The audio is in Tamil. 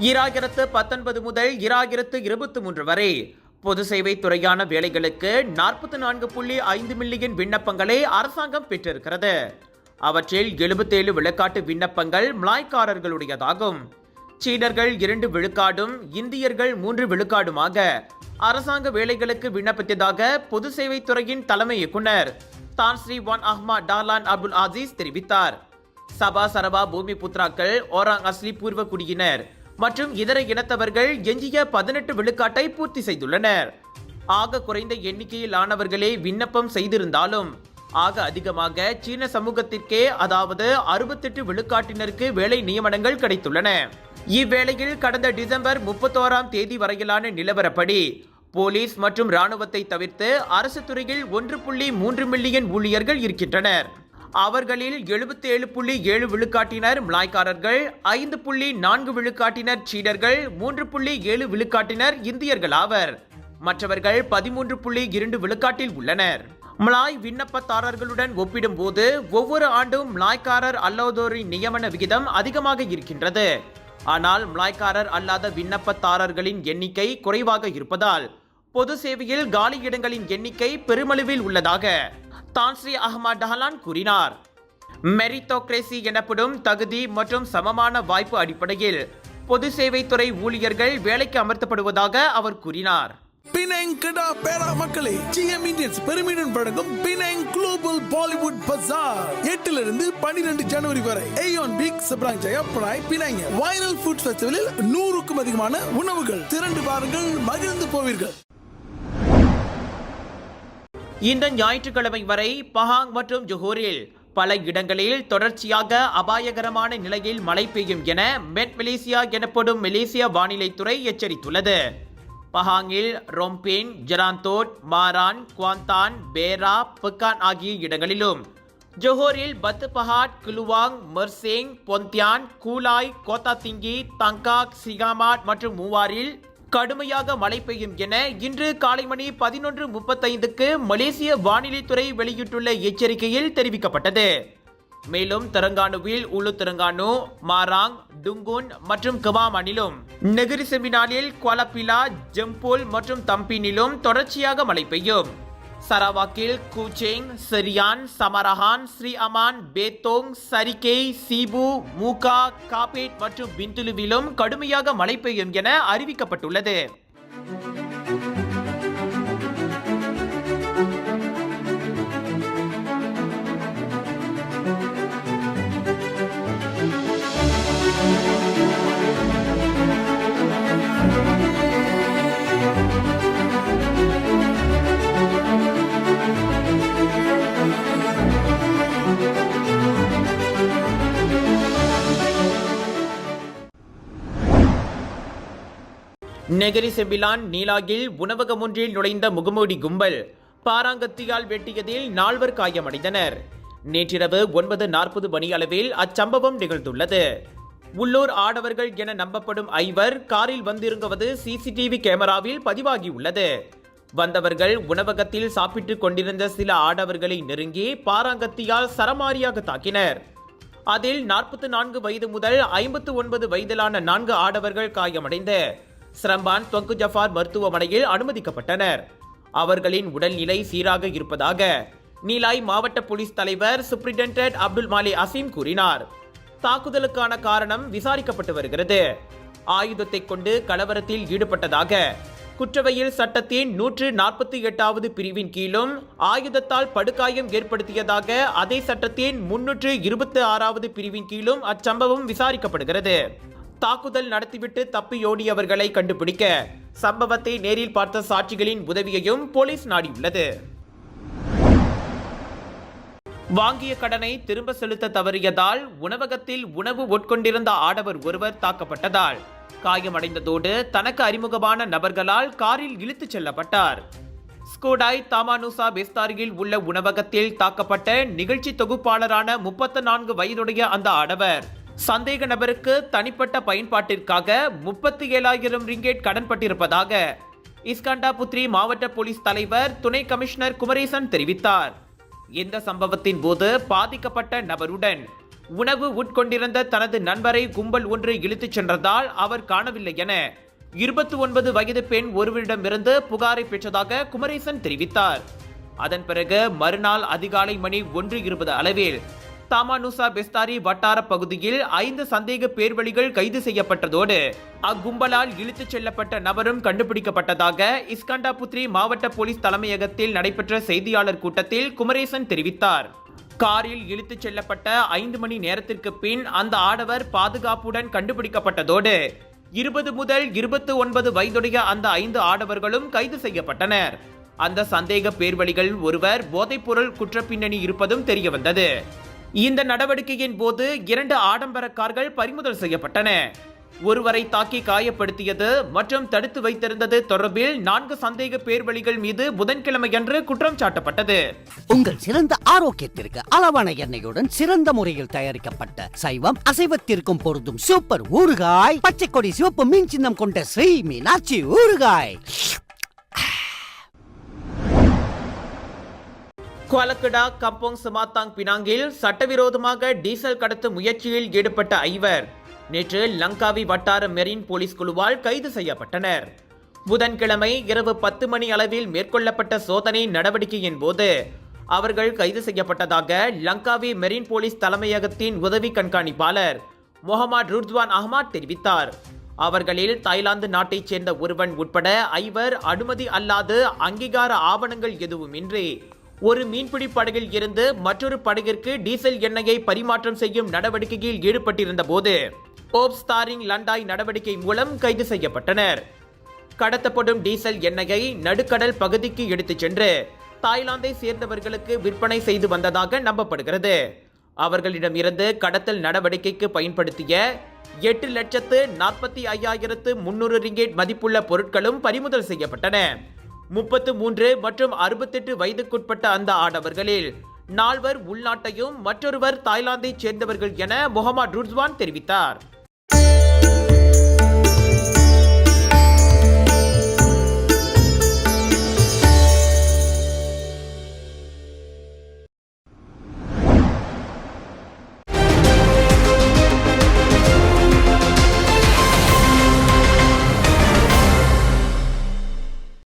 2019 முதல் 2023 வரை பொது சேவை துறையான வேலைகளுக்கு 44.5 மில்லியன் விண்ணப்பங்களை அரசாங்கம் பெற்றிருக்கிறது. அவற்றில் 77 விழுக்காட்டு விண்ணப்பங்கள் மலாய்க்காரர்களுடையதாகும். சீனர்கள் 2 விழுக்காடும் இந்தியர்கள் 3 விழுக்காடுமாக அரசாங்க வேலைகளுக்கு விண்ணப்பித்ததாக பொது சேவை துறையின் தலைமை இயக்குனர் தான் ஸ்ரீ வான் அஹ்மத் டாலான் அப்துல் அசீஸ் தெரிவித்தார். சபா சரபா பூமி புத்ராக்கள், ஓராங் அஸ்லி பூர்வ குடியினர் மற்றும் இதர இனத்தவர்கள் எஞ்சிய 18 விழுக்காட்டை பூர்த்தி செய்துள்ளனர். ஆக குறைந்த எண்ணிக்கையிலானவர்களே விண்ணப்பம் செய்திருந்தாலும் ஆக அதிகமாக சீன சமூகத்திற்கே, அதாவது 68 விழுக்காட்டினருக்கு வேலை நியமனங்கள் கிடைத்துள்ளன. இவ்வேளையில் கடந்த டிசம்பர் 31ஆம் தேதி வரையிலான நிலவரப்படி போலீஸ் மற்றும் ராணுவத்தை தவிர்த்து அரசு துறையில் 1.3 மில்லியன் ஊழியர்கள் இருக்கின்றனர். அவர்களில் 77.7 விழுக்காட்டினர் மலாய்க்காரர்கள், 5.4 விழுக்காட்டினர் சீனர்கள், 3.7 விழுக்காட்டினர் இந்தியர்கள் ஆவர். மற்றவர்கள் 13.2 விழுக்காட்டில் உள்ளனர். மலாய் விண்ணப்பதாரர்களுடன் ஒப்பிடும்போது ஒவ்வொரு ஆண்டும் மலாய்க்காரர் அல்லாதோரின் நியமன விகிதம் அதிகமாக இருக்கின்றது. ஆனால் மலாய்க்காரர் அல்லாத விண்ணப்பதாரர்களின் எண்ணிக்கை குறைவாக இருப்பதால் பொது சேவையில் காலி இடங்களின் எண்ணிக்கை பெருமளவில் உள்ளதாக தான் ஸ்ரீ அஹ்மத் டாலான் கூறினார். மெரிட்டோக்ரேசி எனப்படும் தகுதி மற்றும் சமமான வாய்ப்பு அடிப்படையில் பொது சேவை துறை ஊழியர்கள் வேலைக்கு அமர்த்தப்படுவதாக அவர் கூறினார். பினாங் கடா பேரா மக்களே, GM Indians பெருமையுடன் வழங்கும் பினாங் குளோபல் பாலிவுட் பஜார் 8 இருந்து 12 ஜனவரி வரை ஏயோன் பிக் சப்ராங் ஜயா பிராய் பினாங் வைரல் ஃபுட் ஃபெஸ்டிவலில் 100க்கும் அதிகமான உணவுகள் திரண்டு பாருங்கள், மகிழ்ந்து போவீர்கள். இந்த ஞாயிற்றுக்கிழமை வரை பஹாங் மற்றும் ஜொஹோரில் பல இடங்களில் தொடர்ச்சியாக அபாயகரமான நிலையில் மழை பெய்யும் என மெட் மலேசியா எனப்படும் மலேசிய வானிலைத்துறை எச்சரித்துள்ளது. பஹாங்கில் ரொம்பின், ஜெராந்தோட், மாரான், குவாந்தான், பேரா, பெக்கான் ஆகிய இடங்களிலும், ஜொஹோரில் Batu Pahat, Kluang, Mersing, Pontian, Kulai, Kota Tinggi, Tangkak, Segamat மற்றும் மூவாரில் கடுமையாக மழை பெய்யும் என இன்று காலை மணி 11:35க்கு மலேசிய வானிலைத்துறை வெளியிட்டுள்ள எச்சரிக்கையில் தெரிவிக்கப்பட்டது. மேலும் தெலங்கானுவில் உளு தெலங்கானு, மாராங், டுங்குன் மற்றும் கவாமானிலும், நெகிரி செமினாலில், குவாலபிலா, ஜம்பூல் மற்றும் தம்பினிலும் தொடர்ச்சியாக மழை பெய்யும். சரவாக்கில் கூச்சேங், செரியான், சமரஹான், ஸ்ரீ அமான், பேத்தோங், சரிகே, சீபு, மூகா, காபேட் மற்றும் பிந்துலுவிலும் கடுமையாக மழை பெய்யும் என அறிவிக்கப்பட்டுள்ளது. நெகிரி செம்பிலான் நீலாகில் உணவகம் ஒன்றில் நுழைந்த முகமூடி கும்பல் பாராங்கத்தியால் வெட்டியதில் 4 காயமடைந்தனர். நேற்றிரவு 9:40 மணியளவில் அச்சம்பவம் நிகழ்ந்துள்ளது. உள்ளூர் ஆடவர்கள் என நம்பப்படும் 5 காரில் வந்திருங்குவது CCTV கேமராவில் பதிவாகியுள்ளது. வந்தவர்கள் உணவகத்தில் சாப்பிட்டுக் கொண்டிருந்த சில ஆடவர்களை நெருங்கி பாராங்கத்தியால் சரமாரியாக தாக்கினர். அதில் 44 வயது முதல் 59 வயதிலான 4 ஆடவர்கள் காயமடைந்து ஸ்ரம்பான் தொங்கு ஜஃபார் மருத்துவமனையில் அனுமதிக்கப்பட்டனர். அவர்களின் உடல்நிலை சீராக இருப்பதாக நீலாய் மாவட்ட போலீஸ் தலைவர் சூப்பரிண்டென்டன்ட் அப்துல் மாலி அசீம் கூறினார். தாக்குதலுக்கான காரணம் விசாரிக்கப்பட்டு வருகிறது. ஆயுதத்தை கொண்டு கலவரத்தில் ஈடுபட்டதாக குற்றவியல் சட்டத்தின் 148வது பிரிவின் கீழும், ஆயுதத்தால் படுகாயம் ஏற்படுத்தியதாக அதே சட்டத்தின் 326வது பிரிவின் கீழும் அச்சம்பவம் விசாரிக்கப்படுகிறது. தாக்குதல் நடத்திவிட்டு தப்பியோடியவர்களை கண்டுபிடிக்க சம்பவத்தை நேரில் பார்த்த சாட்சிகளின் உதவியையும் போலீஸ் நாடியுள்ளது. வாங்கிய கடனை திரும்ப செலுத்த தவறியதால் உணவகத்தில் உணவு உட்கொண்டிருந்த ஆடவர் ஒருவர் தாக்கப்பட்டதால் காயமடைந்ததோடு தனக்கு அறிமுகமான நபர்களால் காரில் இழுத்துச் செல்லப்பட்டார். ஸ்கோடாய் தாமானுசா பெஸ்தாரியில் உள்ள உணவகத்தில் தாக்கப்பட்ட நிகழ்ச்சி தொகுப்பாளரான 34 வயதுடைய அந்த ஆடவர் சந்தேக நபருக்கு தனிப்பட்ட பயன்பாட்டிற்காக 37,000 ரிங்கேட் கடன்பட்டிருப்பதாக இஸ்கண்டா புத்ரி மாவட்ட போலீஸ் தலைவர் துணை கமிஷனர் குமரேசன் தெரிவித்தார். இந்த சம்பவத்தின் போது பாதிக்கப்பட்ட நபருடன் உணவு உட்கொண்டிருந்த தனது நண்பரை கும்பல் ஒன்று இழுத்துச் சென்றதால் அவர் காணவில்லை என 29 வயது பெண் ஒருவரிடமிருந்து புகாரை பெற்றதாக குமரேசன் தெரிவித்தார். அதன் பிறகு மறுநாள் அதிகாலை மணி 1:20 அளவில் தாமானுசா பெஸ்தாரி வட்டார பகுதியில் 5 சந்தேக பேர்வழிகள் கைது செய்யப்பட்டதோடு அக்கும்பலால் இழுத்துச் செல்லப்பட்ட நபரும் கண்டுபிடிக்கப்பட்டதாக இஸ்கண்டாபுத்ரி மாவட்ட போலீஸ் தலைமையகத்தில் நடைபெற்ற செய்தியாளர் கூட்டத்தில் குமரேசன் தெரிவித்தார். காரில் இழுத்துச் செல்லப்பட்ட 5 மணி நேரத்திற்கு பின் அந்த ஆடவர் பாதுகாப்புடன் கண்டுபிடிக்கப்பட்டதோடு 20 முதல் 29 வயதுடைய அந்த 5 ஆடவர்களும் கைது செய்யப்பட்டனர். அந்த சந்தேக பேர்வழிகள் ஒருவர் போதைப்பொருள் குற்றப்பின்னணி இருப்பதும் தெரியவந்தது. இந்த நடவடிக்கையின் போது 2 ஆடம்பர கார்கள் பறிமுதல் செய்யப்பட்டன. ஒருவரை தாக்கி காயப்படுத்தியது மற்றும் தடுத்து வைத்திருந்தது தொடர்பில் 4 சந்தேக பேர்வழிகள் மீது புதன்கிழமையன்று குற்றம் சாட்டப்பட்டது. உங்கள் சிறந்த ஆரோக்கியத்திற்கு அளவான எண்ணெயுடன் சிறந்த முறையில் தயாரிக்கப்பட்ட சைவம் அசைவத்திற்கும் பொருந்தும் சூப்பர் ஊறுகாய், பச்சை கொடி சிவப்பு மீன் சின்னம் கொண்ட ஸ்ரீ மீனாட்சி ஊறுகாய். குவாலக்கடா கம்போங் சமாத்தாங் பினாங்கில் சட்டவிரோதமாக டீசல் கடத்தும் முயற்சியில் ஈடுபட்ட 5 நேற்று லங்காவி வட்டார மெரின் போலீஸ் குழுவால் கைது செய்யப்பட்டனர். புதன்கிழமை இரவு 10 மணி அளவில் மேற்கொள்ளப்பட்ட சோதனை நடவடிக்கையின் போது அவர்கள் கைது செய்யப்பட்டதாக லங்காவி மெரின் போலீஸ் தலைமையகத்தின் உதவி கண்காணிப்பாளர் முகமது ருத்வான் அஹ்மத் தெரிவித்தார். அவர்களில் தாய்லாந்து நாட்டைச் சேர்ந்த ஒருவன் உட்பட 5 அனுமதி அல்லாத அங்கீகார ஆவணங்கள் எதுவுமின்றி ஒரு மீன்பிடி படகில் இருந்து மற்றொரு படகிற்கு டீசல் எண்ணெயை பரிமாற்றம் செய்யும் நடவடிக்கையில் ஈடுபட்டிருந்த போது ஓப்ஸ்தாரிங் லண்டாய் நடவடிக்கை மூலம் கைது செய்யப்பட்டனர். கடத்தப்படும் டீசல் எண்ணெயை நடுக்கடல் பகுதிக்கு எடுத்துச் சென்று தாய்லாந்தை சேர்ந்தவர்களுக்கு விற்பனை செய்து வந்ததாக நம்பப்படுகிறது. அவர்களிடமிருந்து கடத்தல் நடவடிக்கைக்கு பயன்படுத்திய 8,45,300 ரிங்கெட் மதிப்புள்ள பொருட்களும் பறிமுதல் செய்யப்பட்டன. 33 மற்றும் 68 வயதுக்குட்பட்ட அந்த ஆடவர்களில் 4 உள்நாட்டையும் மற்றொருவர் தாய்லாந்தை சேர்ந்தவர்கள் என முகமது ருட்வான் தெரிவித்தார்.